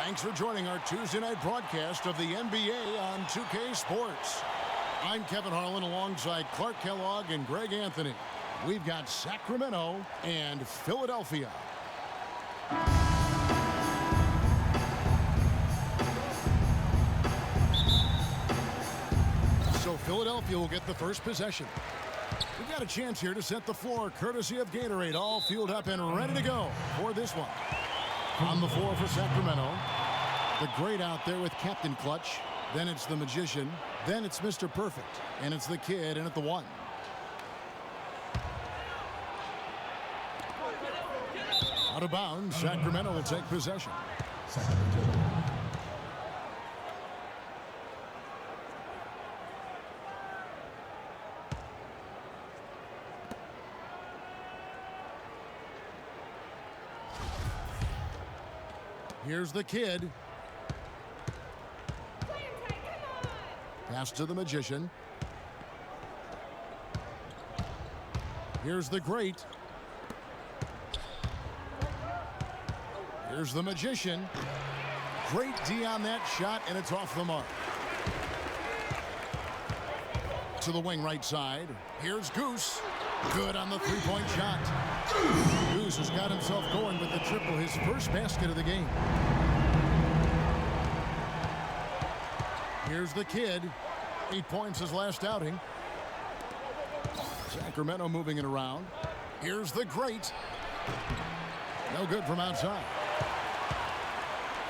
Thanks for joining our Tuesday night broadcast of the NBA on 2K Sports. I'm Kevin Harlan alongside Clark Kellogg and Greg Anthony. We've got Sacramento and Philadelphia. So Philadelphia will get the first possession. We've got a chance here to set the floor courtesy of Gatorade, all fueled up and ready to go for this one. On the floor for Sacramento, the great out there with Captain Clutch. Then it's the Magician. Then it's Mr. Perfect. And it's the Kid in at the one. Out of bounds, Sacramento will take possession. Here's the Kid. Pass to the Magician. Here's the Great. Here's the Magician. Great D on that shot, and it's off the mark. To the wing right side. Here's Goose. Good on the three-point shot. Goose has got himself going with the triple, his first basket of the game. Here's the Kid. 8 points his last outing. Sacramento moving it around. Here's the Great. No good from outside.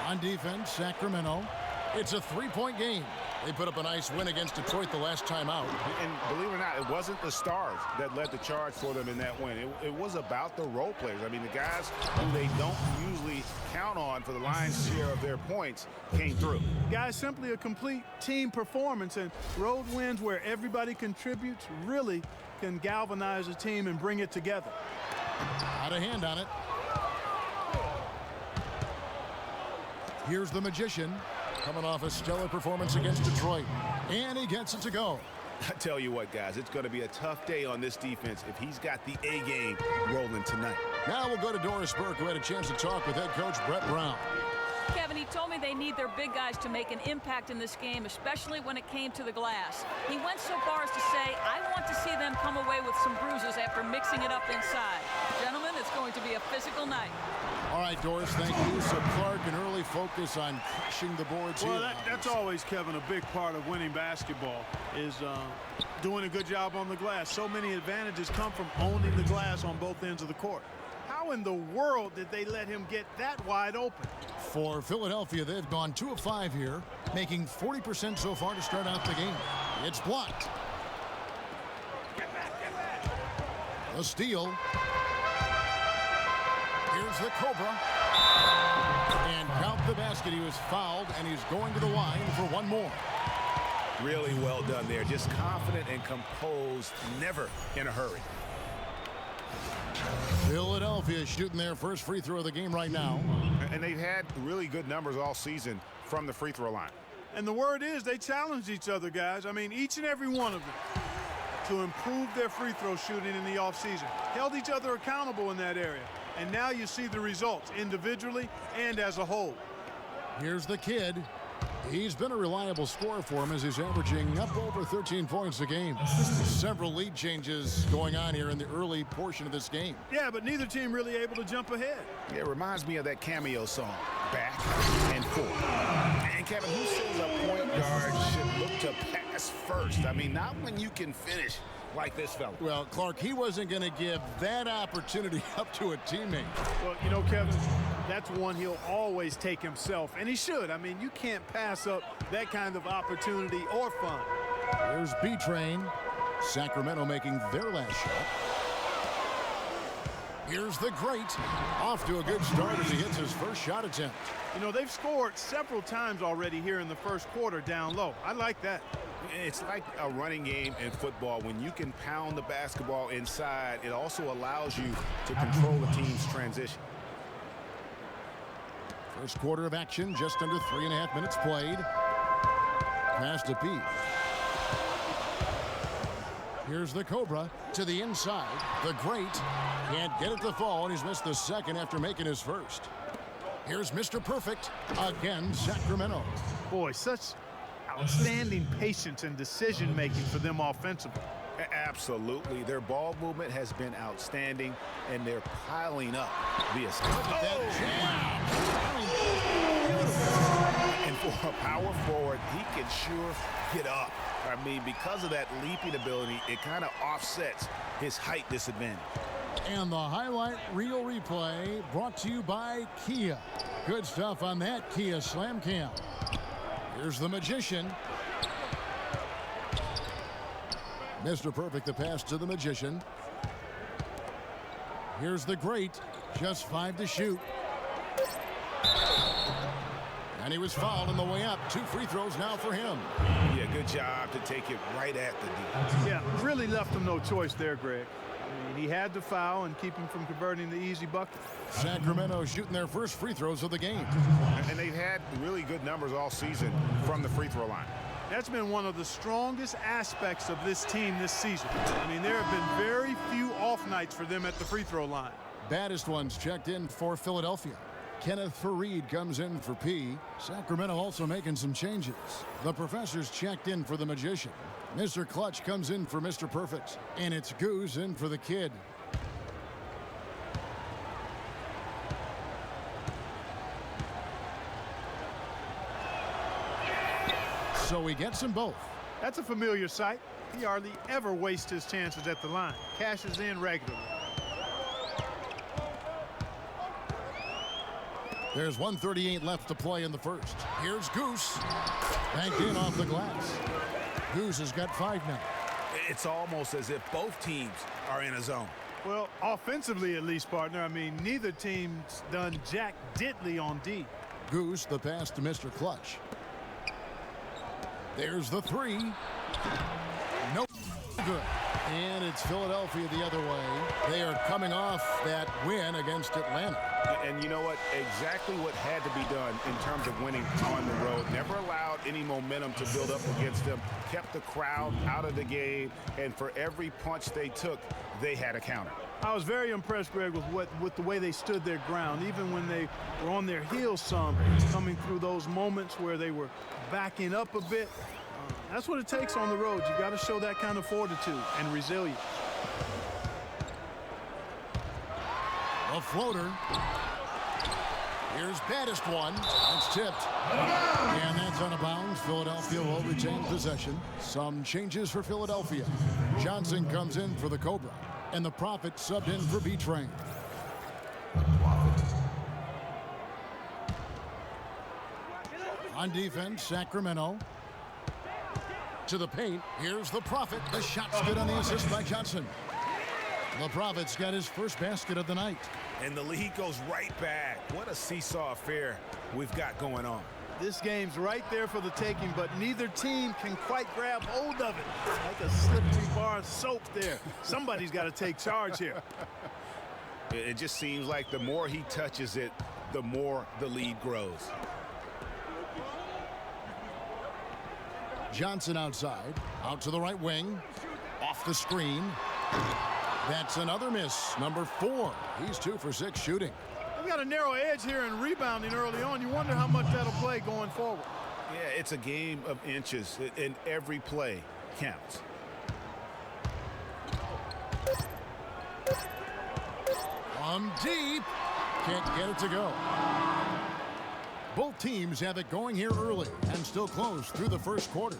On defense, Sacramento. It's a three-point game. They put up a nice win against Detroit the last time out. And believe it or not, it wasn't the stars that led the charge for them in that win. It was about the role players. I mean, the guys who they don't usually count on for the lion's share of their points came through. Guys, simply a complete team performance, and road wins where everybody contributes really can galvanize a team and bring it together. Out of hand on it. Here's the Magician. Coming off a stellar performance against Detroit. And he gets it to go. I tell you what, guys, it's going to be a tough day on this defense if he's got the A game rolling tonight. Now we'll go to Doris Burke, who had a chance to talk with head coach Brett Brown. Kevin, he told me they need their big guys to make an impact in this game, especially when it came to the glass. He went so far as to say, I want to see them come away with some bruises after mixing it up inside. Gentlemen, it's going to be a physical night. All right, Doris, thank you. So Clark, an early focus on crushing the boards here. Well, that's always, Kevin, a big part of winning basketball is doing a good job on the glass. So many advantages come from owning the glass on both ends of the court. How in the world did they let him get that wide open? For Philadelphia, they've gone 2 of 5 here, making 40% so far to start out the game. It's blocked. A steal. Here's the Cobra. And count the basket. He was fouled, and he's going to the line for one more. Really well done there. Just confident and composed, never in a hurry. Philadelphia shooting their first free throw of the game right now. And they've had really good numbers all season from the free throw line. And the word is they challenge each other, guys. I mean, each and every one of them to improve their free throw shooting in the offseason. Held each other accountable in that area. And now you see the results individually and as a whole. Here's the Kid. He's been a reliable scorer for him as he's averaging up over 13 points a game. Several lead changes going on here in the early portion of this game. Yeah, but neither team really able to jump ahead. Yeah, it reminds me of that cameo song, Back and Forth. And Kevin, who says a point guard should look to pass first? I mean, not when you can finish like this fella. Well, Clark, he wasn't going to give that opportunity up to a teammate. Well, you know, Kevin, that's one he'll always take himself, and he should. I mean, you can't pass up that kind of opportunity or fun. Here's B-Train. Sacramento making their last shot. Here's the Great. Off to a good start as he hits his first shot attempt. You know, they've scored several times already here in the first quarter down low. I like that. It's like a running game in football. When you can pound the basketball inside, it also allows you to control the team's transition. First quarter of action, just under 3.5 minutes played. Pass to Pete. Here's the Cobra to the inside. The Great can't get it to fall, and he's missed the second after making his first. Here's Mr. Perfect. Again, Sacramento. Boy, such outstanding patience and decision-making for them offensively. Absolutely. Their ball movement has been outstanding, and they're piling up the assists. And for a power forward, he can sure get up. I mean, because of that leaping ability, it kind of offsets his height disadvantage. And the highlight reel replay brought to you by Kia. Good stuff on that Kia Slam Cam. Here's the Magician. Mr. Perfect, the pass to the Magician. Here's the Great. Just 5 to shoot. And he was fouled on the way up. 2 free throws now for him. Yeah, good job to take it right at the D. Yeah, really left him no choice there, Greg. I mean, he had to foul and keep him from converting the easy bucket. Sacramento shooting their first free throws of the game. And they've had really good numbers all season from the free throw line. That's been one of the strongest aspects of this team this season. I mean, there have been very few off nights for them at the free throw line. Baddest ones checked in for Philadelphia. Kenneth Fareed comes in for P. Sacramento also making some changes. The Professor's checked in for the Magician. Mr. Clutch comes in for Mr. Perfect. And it's Goose in for the Kid. So he gets them both. That's a familiar sight. He hardly ever wastes his chances at the line. Cashes in regularly. There's 1:38 left to play in the first. Here's Goose. Banked in off the glass. Goose has got 5 now. It's almost as if both teams are in a zone. Well, offensively at least, partner. I mean, neither team's done jack diddly on D. Goose, the pass to Mr. Clutch. There's the 3. No good. And it's Philadelphia the other way. They are coming off that win against Atlanta. And you know what? Exactly what had to be done in terms of winning on the road. Never allowed any momentum to build up against them. Kept the crowd out of the game. And for every punch they took, they had a counter. I was very impressed, Greg, with the way they stood their ground, even when they were on their heels some, coming through those moments where they were backing up a bit. That's what it takes on the road. You got to show that kind of fortitude and resilience. A floater. Here's baddest one. It's tipped. And that's out of bounds. Philadelphia will retain possession. Some changes for Philadelphia. Johnson comes in for the Cobra. And the Prophet subbed in for B-Train. On defense, Sacramento. To the paint. Here's the Prophet. The shot's good on the assist by Johnson. The Prophet's got his first basket of the night. And the lead goes right back. What a seesaw affair we've got going on. This game's right there for the taking, but neither team can quite grab hold of it. Like a slippery bar of soap there. Somebody's got to take charge here. It just seems like the more he touches it, the more the lead grows. Johnson outside, out to the right wing, off the screen. That's another miss, number 4. He's 2 for 6 shooting. They've got a narrow edge here in rebounding early on. You wonder how much that'll play going forward. Yeah, it's a game of inches, and every play counts. From deep, can't get it to go. Both teams have it going here early and still close through the first quarter.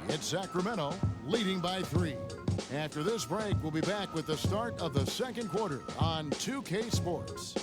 It's Sacramento leading by 3. After this break, we'll be back with the start of the second quarter on 2K Sports.